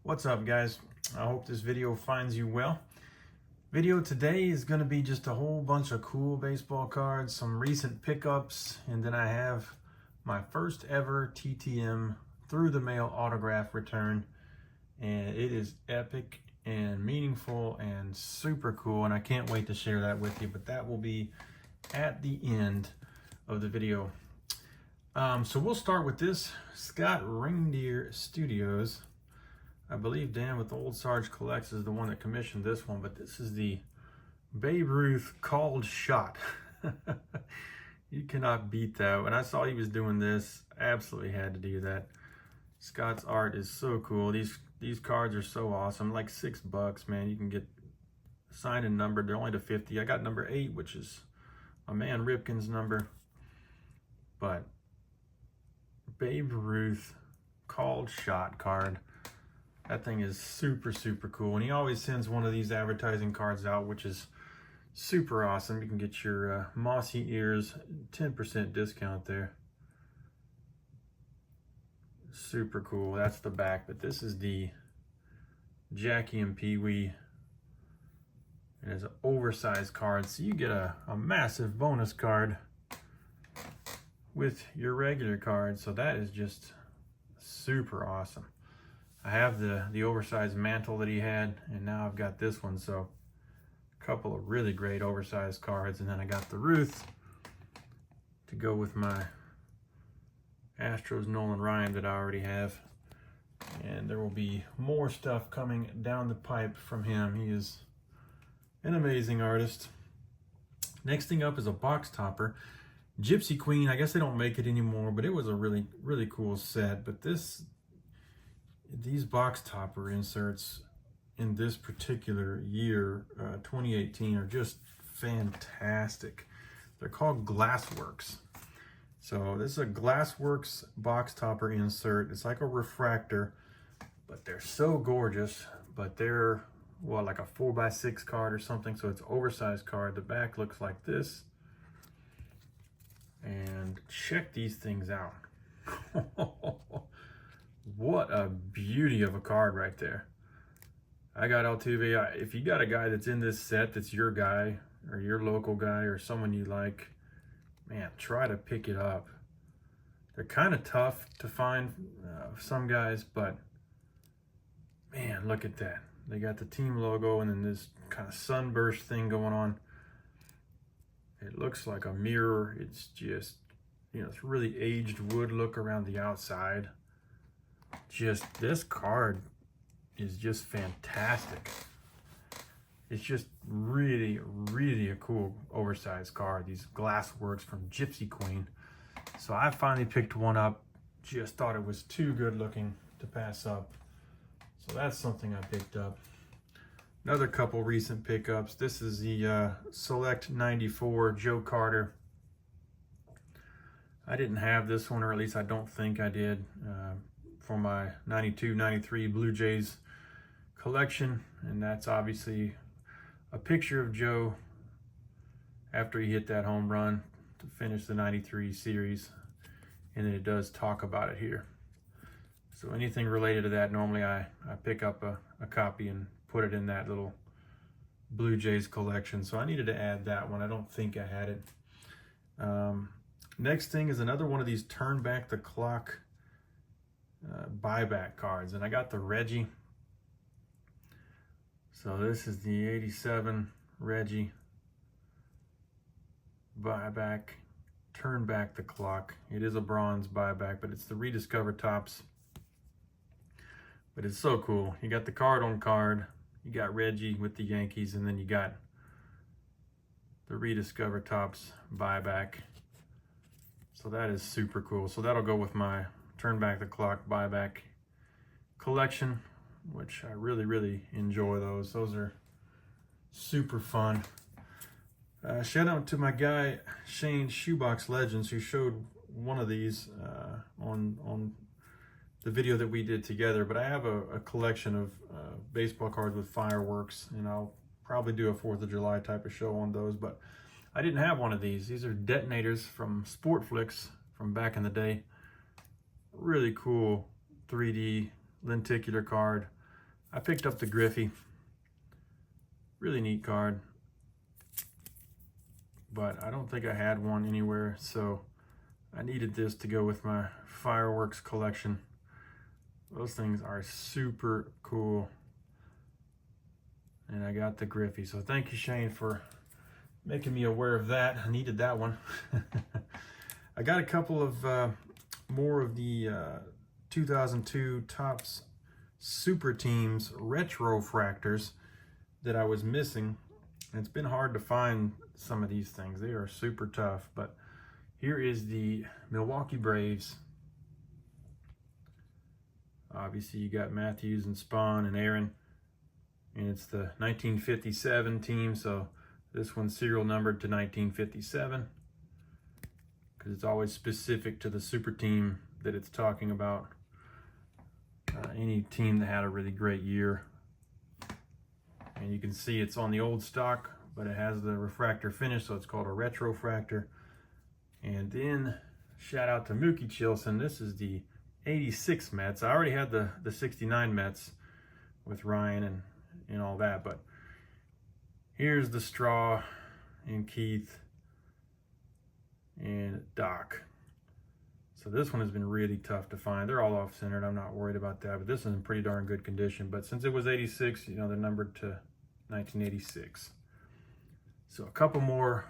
What's up, guys? I hope this video finds you well. Video today is going to be just a whole bunch of cool baseball cards, some recent pickups, and then I have my first ever TTM through the mail autograph return, and it is epic and meaningful and super cool, and I can't wait to share that with you, but that will be at the end of the video. So we'll start with this Scott Reindeer Studios. I believe Dan with the Old Sarge Collects is the one that commissioned this one, but this is the Babe Ruth called shot. You cannot beat that. When I saw he was doing this, absolutely had to do that. Scott's art is so cool. These cards are so awesome. Like $6, man. You can get signed and numbered. They're only to 50. I got number 8, which is my man Ripken's number. But Babe Ruth called shot card. That thing is super, super cool. And he always sends one of these advertising cards out, which is super awesome. You can get your Mossy Ears 10% discount there. Super cool. That's the back. But this is the Jackie and Pee Wee. It is an oversized card. So you get a massive bonus card with your regular card. So that is just super awesome. I have the oversized mantle that he had, and now I've got this one. So a couple of really great oversized cards, and then I got the Ruth to go with my Astros Nolan Ryan that I already have. And there will be more stuff coming down the pipe from him. He is an amazing artist. Next thing up is a box topper. Gypsy Queen, I guess they don't make it anymore, but it was a really, really cool set. But these box topper inserts in this particular year, 2018, are just fantastic. They're called Glassworks. So this is a Glassworks box topper insert. It's like a refractor, but they're so gorgeous. But they're, well, like a 4x6 card or something. So it's an oversized card. The back looks like this. And check these things out. What a beauty of a card right there. I got Altuve. If you got a guy that's in this set that's your guy or your local guy or someone you like, man, try to pick it up. They're kind of tough to find, some guys, but man, look at that. They got the team logo and then this kind of sunburst thing going on. It looks like a mirror. It's just, it's really aged wood look around the outside. Just, this card is just fantastic. It's just really, really a cool oversized card. These Glassworks from Gypsy Queen. So I finally picked one up. Just thought it was too good looking to pass up. So that's something I picked up. Another couple recent pickups. This is the Select 94 Joe Carter. I didn't have this one, or at least I don't think I did, for my 92-93 Blue Jays collection. And that's obviously a picture of Joe after he hit that home run to finish the 93 series. And then it does talk about it here. So anything related to that, normally I pick up a copy and put it in that little Blue Jays collection. So I needed to add that one. I don't think I had it. Next thing is another one of these turn back the clock buyback cards, and I got the Reggie. So this is the 87 Reggie buyback, turn back the clock. It is a bronze buyback, but it's the rediscovered tops. But it's so cool. You got the card on card, you got Reggie with the Yankees, and then you got the rediscovered tops buyback. So that is super cool. So that'll go with my turn back the clock buyback collection, which I really, really enjoy those. Those are super fun. Shout out to my guy Shane Shoebox Legends, who showed one of these on the video that we did together. But I have a collection of baseball cards with fireworks, and I'll probably do a 4th of July type of show on those. But I didn't have one of these. These are detonators from Sportflix from back in the day. Really cool 3D lenticular card. I picked up the Griffey. Really neat card. But I don't think I had one anywhere, so I needed this to go with my fireworks collection. Those things are super cool. And I got the Griffey. So thank you, Shane, for making me aware of that. I needed that one. I got a couple of more of the 2002 Topps Super Teams retro fractors that I was missing. And it's been hard to find some of these things. They are super tough. But here is the Milwaukee Braves. Obviously, you got Matthews and Spahn and Aaron. And it's the 1957 team, so this one's serial numbered to 1957 because it's always specific to the super team that it's talking about. Any team that had a really great year. And you can see it's on the old stock, but it has the refractor finish, so it's called a retrofractor. And then shout out to Mookie Chilson. This is the 86 Mets. I already had the 69 Mets with Ryan and all that, but here's the Straw and Keith and Doc. So this one has been really tough to find. They're all off-centered. I'm not worried about that, but this is in pretty darn good condition. But since it was 86, you know, they're numbered to 1986. So a couple more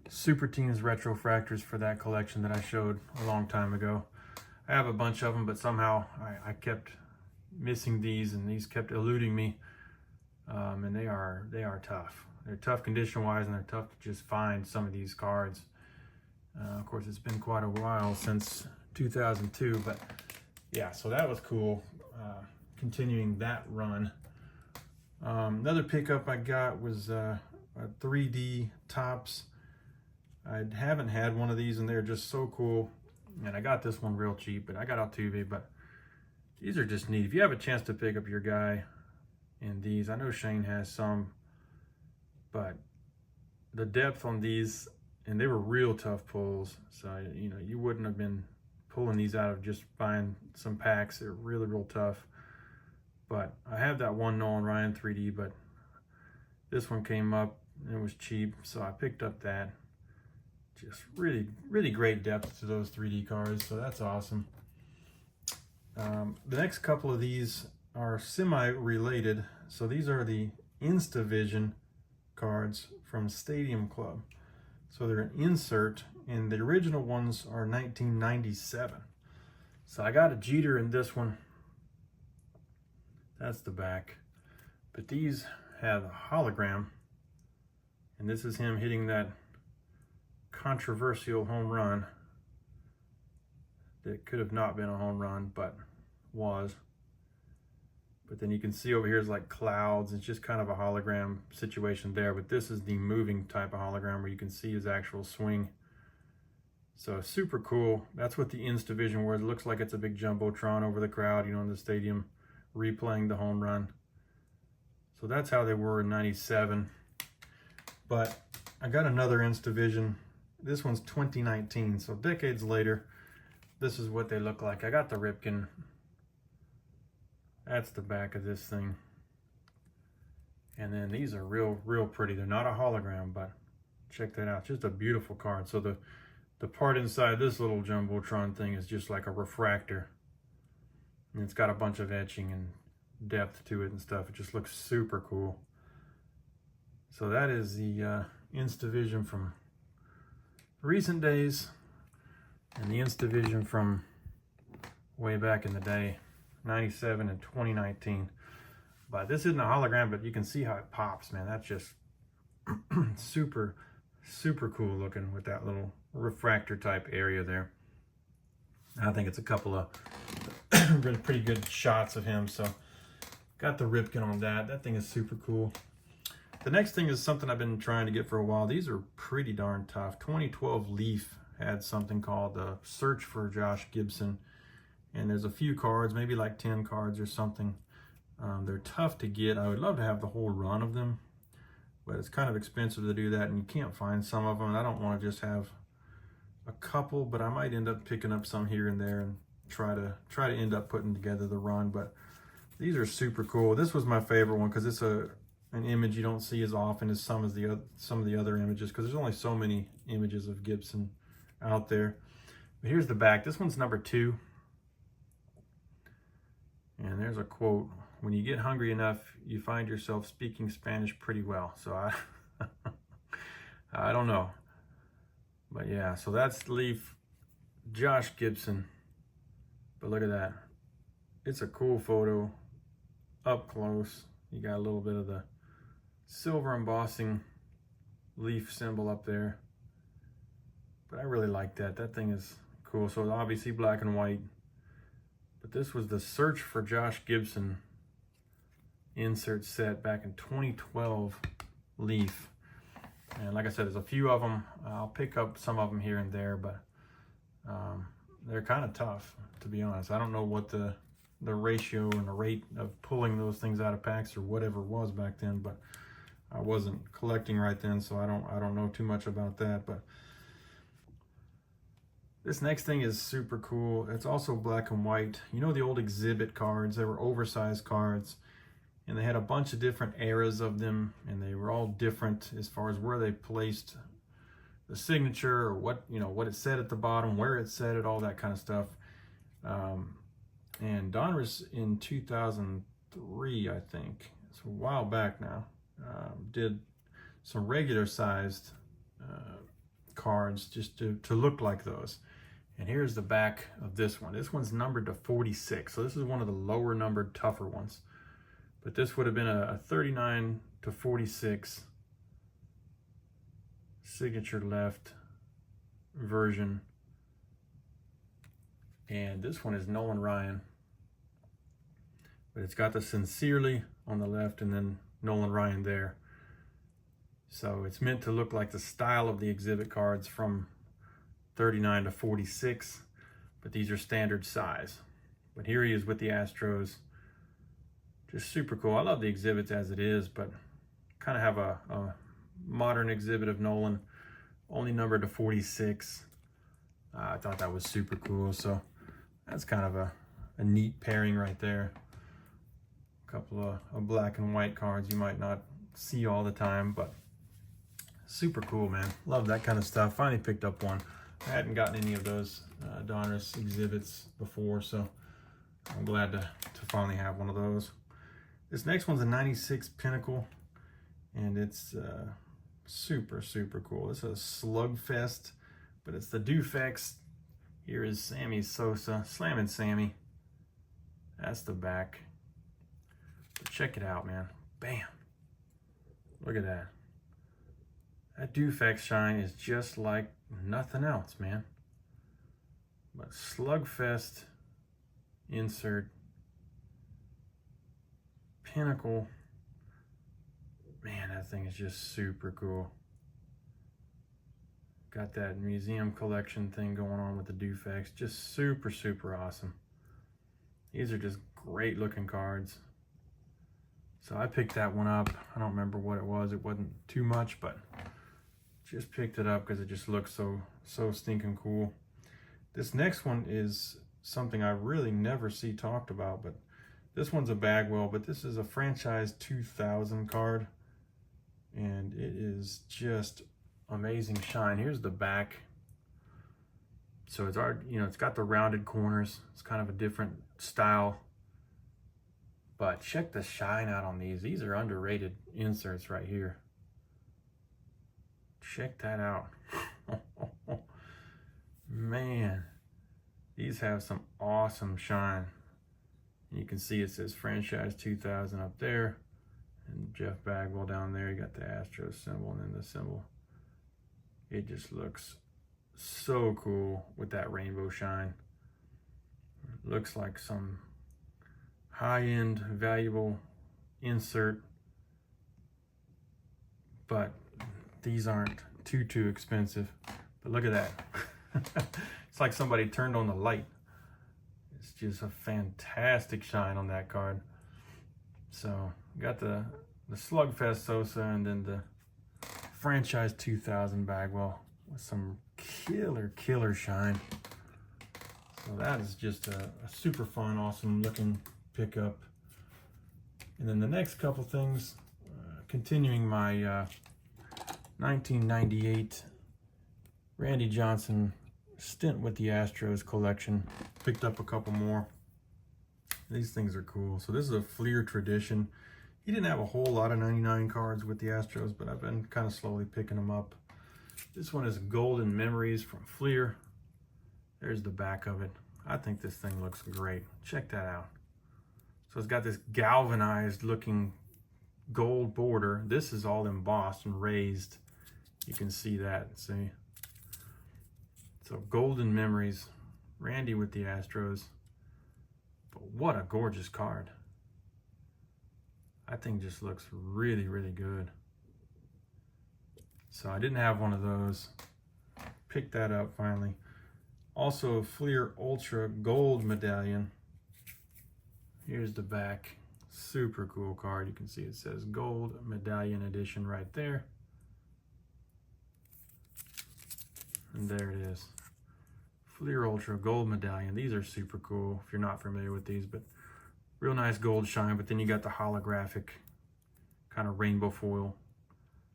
Super Teams retrofractors for that collection that I showed a long time ago. I have a bunch of them, but somehow I kept missing these, and these kept eluding me. And they are tough. They're tough condition-wise, and they're tough to just find some of these cards. Of course, it's been quite a while since 2002, but yeah, so that was cool. Continuing that run. Another pickup I got was a 3D Topps. I haven't had one of these, and they're just so cool. And I got this one real cheap, but I got Altuve, but these are just neat. If you have a chance to pick up your guy in these, I know Shane has some, but the depth on these, and they were real tough pulls. So, you know, you wouldn't have been pulling these out of just buying some packs. They're really real tough. But I have that one Nolan Ryan 3D, but this one came up and it was cheap, so I picked up that. Just really, really great depth to those 3D cards, so that's awesome. The next couple of these are semi-related. So these are the InstaVision cards from Stadium Club. So they're an insert, and the original ones are 1997. So I got a Jeter in this one. That's the back. But these have a hologram, and this is him hitting that controversial home run that could have not been a home run, but was. But then you can see over here is like clouds. It's just kind of a hologram situation there, but this is the moving type of hologram where you can see his actual swing. So super cool. That's what the InstaVision was. It looks like it's a big jumbotron over the crowd, you know, in the stadium, replaying the home run. So that's how they were in 97. But I got another InstaVision. This one's 2019, so decades later. This is what they look like. I got the Ripken. That's the back of this thing. And then these are real pretty. They're not a hologram, but check that out. Just a beautiful card. So the part inside this little jumbotron thing is just like a refractor. And it's got a bunch of etching and depth to it and stuff. It just looks super cool. So that is the InstaVision from recent days, and the InstaVision from way back in the day, 97 and 2019. But this isn't a hologram, but you can see how it pops, man. That's just super cool looking with that little refractor type area there. I think it's a couple of really pretty good shots of him. So got the Ripken on that. That thing is super cool. The next thing is something I've been trying to get for a while. These are pretty darn tough. 2012 Leaf had something called the Search for Josh Gibson. And there's a few cards, maybe like 10 cards or something. They're tough to get. I would love to have the whole run of them, but it's kind of expensive to do that, and you can't find some of them. And I don't want to just have a couple, but I might end up picking up some here and there and try to end up putting together the run. But these are super cool. This was my favorite one because it's an image you don't see as often as some of the other images, because there's only so many images of Gibson out there. But here's the back. This one's number 2. And there's a quote: "When you get hungry enough, you find yourself speaking Spanish pretty well." So I don't know. But yeah, so that's Leaf Josh Gibson. But look at that. It's a cool photo up close. You got a little bit of the silver embossing Leaf symbol up there. But I really like that. That thing is cool. So obviously black and white. But this was the Search for Josh Gibson insert set back in 2012 Leaf. And like I said, there's a few of them. I'll pick up some of them here and there, but they're kind of tough, to be honest. I don't know what the ratio and the rate of pulling those things out of packs or whatever it was back then, but I wasn't collecting right then, so I don't know too much about that. But this next thing is super cool. It's also black and white. You know the old exhibit cards? They were oversized cards, and they had a bunch of different eras of them, and they were all different as far as where they placed the signature, or what it said at the bottom, where it said it, all that kind of stuff. And Donruss in 2003, I think, it's a while back now, did some regular sized cards just to look like those. And here's the back of this one. This one's numbered to 46, so this is one of the lower numbered, tougher ones. But this would have been a 39 to 46 signature left version. And this one is Nolan Ryan. But it's got the Sincerely on the left and then Nolan Ryan there. So it's meant to look like the style of the exhibit cards from 39 to 46, but these are standard size. But here he is with the Astros. Just super cool. I love the exhibits as it is, but kind of have a modern exhibit of Nolan, only numbered to 46. I thought that was super cool. So that's kind of a neat pairing right there. A couple of black and white cards you might not see all the time, but super cool, man. Love that kind of stuff. Finally picked up one. I hadn't gotten any of those Donruss exhibits before, so I'm glad to finally have one of those. This next one's a 96 Pinnacle, and it's super, super cool. This is a Slugfest, but it's the Dufex. Here is Sammy Sosa, Slammin' Sammy. That's the back. But check it out, man. Bam. Look at that. That Dufex shine is just like nothing else, man. But Slugfest insert, Pinnacle. Man, that thing is just super cool. Got that museum collection thing going on with the Dufex. Just super, super awesome. These are just great looking cards. So I picked that one up. I don't remember what it was. It wasn't too much, but just picked it up because it just looks so stinking cool. This next one is something I really never see talked about, but this one's a Bagwell, but this is a Franchise 2000 card, and it is just amazing shine. Here's the back. So it's it's got the rounded corners. It's kind of a different style, but check the shine out on these. These are underrated inserts right here. Check that out. Man, these have some awesome shine. You can see it says Franchise 2000 up there, and Jeff Bagwell down there. You got the Astros symbol and then the symbol. It just looks so cool with that rainbow shine. It looks like some high-end, valuable insert, but these aren't too expensive. But look at that. It's like somebody turned on the light. It's just a fantastic shine on that card. So got the Slugfest Sosa and then the Franchise 2000 Bagwell with some killer shine. So that is just a super fun, awesome looking pickup. And then the next couple things, continuing my 1998 Randy Johnson stint with the Astros collection. Picked up a couple more. These things are cool. So this is a Fleer tradition. He didn't have a whole lot of 99 cards with the Astros, but I've been kind of slowly picking them up. This one is Golden Memories from Fleer. There's the back of it. I think this thing looks great. Check that out. So it's got this galvanized looking gold border. This is all embossed and raised. You can see that, see? So Golden Memories, Randy with the Astros. But what a gorgeous card. I think just looks really, really good. So I didn't have one of those. Picked that up finally. Also Fleer Ultra Gold Medallion. Here's the back. Super cool card. You can see it says Gold Medallion Edition right there. And there it is. Fleer Ultra Gold Medallion. These are super cool if you're not familiar with these, but real nice gold shine. But then you got the holographic kind of rainbow foil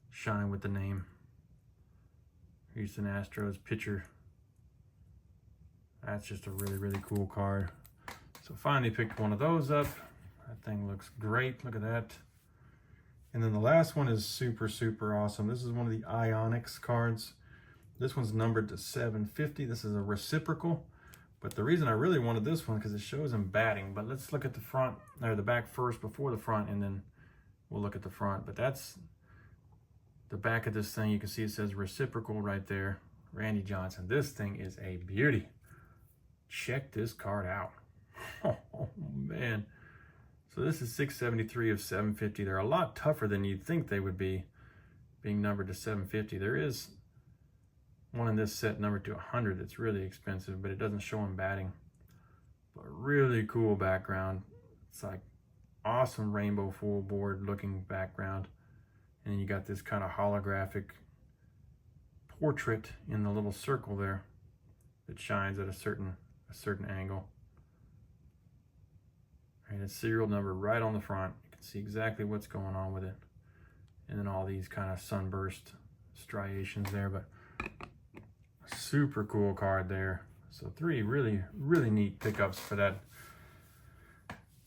shine with the name. Houston Astros pitcher. That's just a really, really cool card. So finally picked one of those up. That thing looks great. Look at that. And then the last one is super, super awesome. This is one of the Ionics cards. This one's numbered to 750. This is a reciprocal. But the reason I really wanted this one because it shows him batting. But let's look at the front, or the back first before the front, and then we'll look at the front. But that's the back of this thing. You can see it says reciprocal right there. Randy Johnson. This thing is a beauty. Check this card out. Oh, man. So this is 673 of 750. They're a lot tougher than you'd think they would be, being numbered to 750. There is one in this set numbered to 100 that's really expensive, but it doesn't show him batting. But really cool background. It's like awesome rainbow full board looking background. And then you got this kind of holographic portrait in the little circle there that shines at a certain angle. And it's serial number right on the front. You can see exactly what's going on with it. And then all these kind of sunburst striations there, but super cool card there. So three really, really neat pickups for that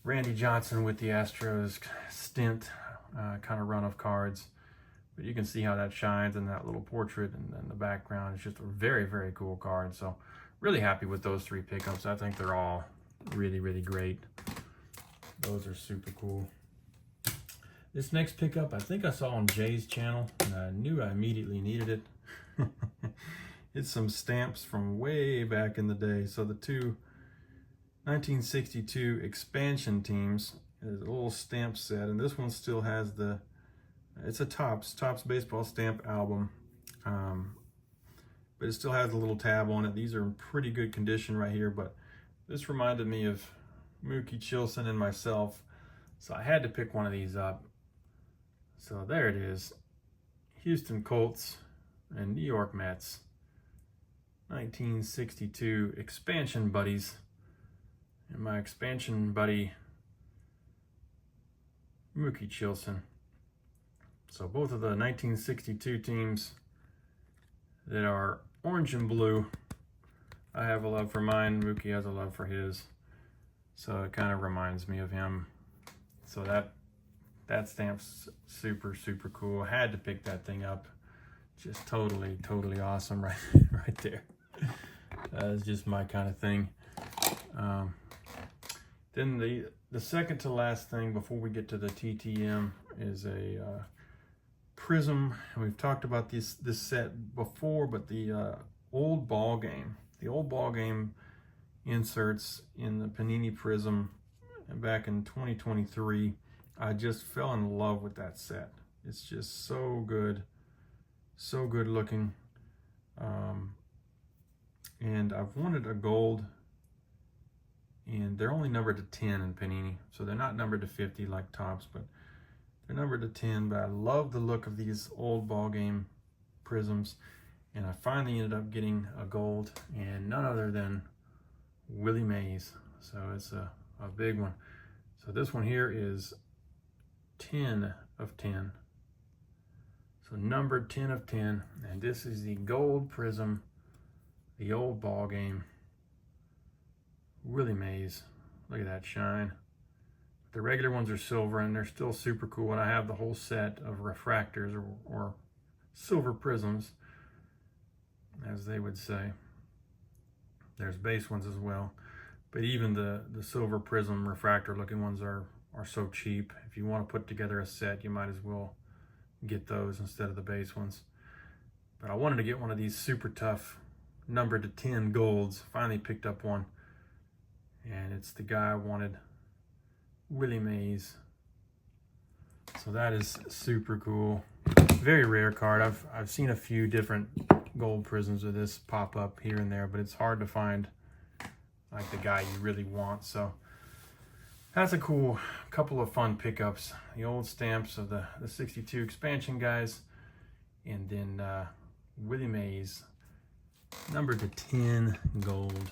Randy Johnson with the Astros stint kind of run of cards. But you can see how that shines in that little portrait, and then the background is just a very, very cool card. So really happy with those three pickups. I think they're all really, really great. Those are super cool. This next pickup, I think I saw on Jay's channel, and I knew I immediately needed it. It's some stamps from way back in the day. So the two 1962 expansion teams is a little stamp set, and this one still has the, it's a Topps baseball stamp album, but it still has a little tab on it. These are in pretty good condition right here, but this reminded me of Mookie Chilson and myself, so I had to pick one of these up. So there it is, Houston Colts and New York Mets, 1962 expansion buddies, and my expansion buddy Mookie Chilson. So both of the 1962 teams that are orange and blue. I have a love for mine, Mookie has a love for his. So it kind of reminds me of him. So that stamp's super, super cool. I had to pick that thing up. Just totally, totally awesome right there. That's just my kind of thing. Then the second to last thing before we get to the TTM is a Prism. We've talked about this set before, but the old ball game. The old ball game inserts in the Panini Prism back in 2023. I just fell in love with that set. It's just so good looking. And I've wanted a gold, and they're only numbered to 10 in Panini, so they're not numbered to 50 like Topps, but they're numbered to 10. But I love the look of these old ball game Prisms, and I finally ended up getting a gold, and none other than Willie Mays. So it's a big one. So this one here is 10 of 10. So numbered 10 of 10. And this is the gold prism, the old ball game. Willie Mays. Look at that shine. The regular ones are silver and they're still super cool. And I have the whole set of refractors or silver prisms, as they would say. There's base ones as well. But even the silver prism refractor looking ones are so cheap. If you want to put together a set, you might as well get those instead of the base ones. But I wanted to get one of these super tough numbered to 10 golds. Finally picked up one. And it's the guy I wanted, Willie Mays. So that is super cool. Very rare card. I've seen a few different gold prisms of this pop up here and there, but it's hard to find like the guy you really want. So that's a cool couple of fun pickups. The old stamps of the 62 expansion guys, and then Willie Mays, numbered to 10 gold.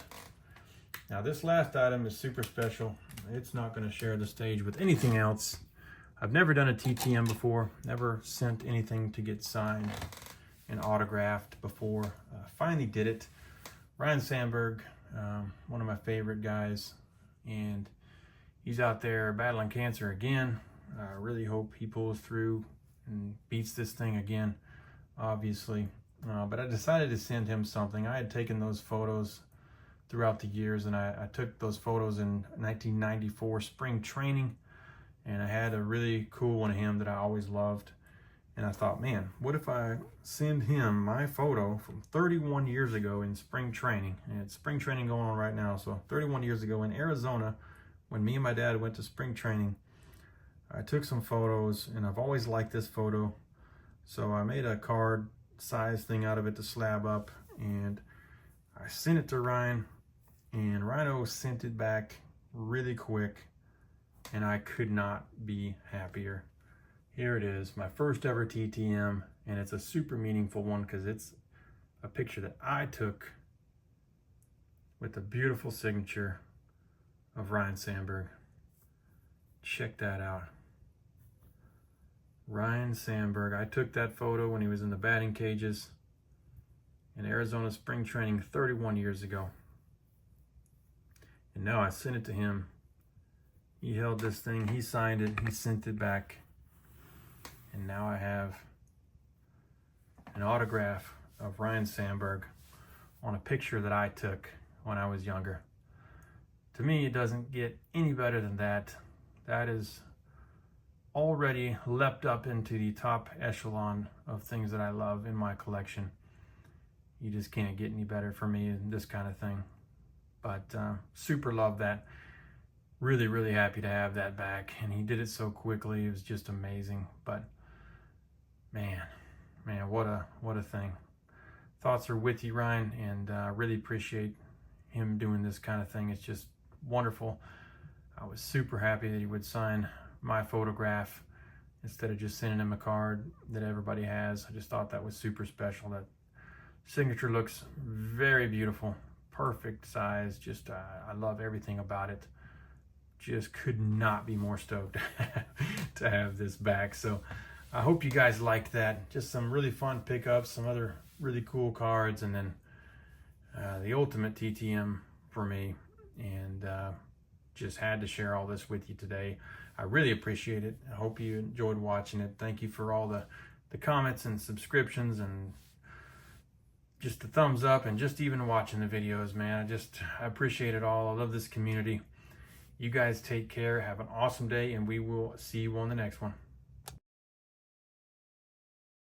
Now this last item is super special. It's not going to share the stage with anything else. I've never done a TTM before, never sent anything to get signed and autographed before. Finally did it. Ryne Sandberg, one of my favorite guys, and he's out there battling cancer again. I really hope he pulls through and beats this thing again, obviously. But I decided to send him something. I had taken those photos throughout the years, and I took those photos in 1994 spring training, and I had a really cool one of him that I always loved. And I thought, man, what if I send him my photo from 31 years ago in spring training? And it's spring training going on right now. So 31 years ago in Arizona, when me and my dad went to spring training, I took some photos, and I've always liked this photo. So I made a card size thing out of it to slab up, and I sent it to Ryan, and Rhino sent it back really quick, and I could not be happier. Here it is, my first ever TTM, and it's a super meaningful one because it's a picture that I took with the beautiful signature of Ryne Sandberg. Check that out. Ryne Sandberg. I took that photo when he was in the batting cages in Arizona spring training 31 years ago. And now I sent it to him. He held this thing, he signed it, he sent it back. And now I have an autograph of Ryne Sandberg on a picture that I took when I was younger. To me, it doesn't get any better than that. That is already leapt up into the top echelon of things that I love in my collection. You just can't get any better for me in this kind of thing. But super love that. Really, really happy to have that back. And he did it so quickly. It was just amazing. But man, what a thing. Thoughts are with you, Ryan, and I really appreciate him doing this kind of thing. It's just wonderful. I was super happy that he would sign my photograph instead of just sending him a card that everybody has. I just thought that was super special. That signature looks very beautiful, perfect size. Just I love everything about it. Just could not be more stoked to have this back. So I hope you guys liked that. Just some really fun pickups, some other really cool cards, and then the ultimate TTM for me. And just had to share all this with you today. I really appreciate it. I hope you enjoyed watching it. Thank you for all the comments and subscriptions and just the thumbs up and just even watching the videos, man. I appreciate it all. I love this community. You guys take care. Have an awesome day, and we will see you on the next one.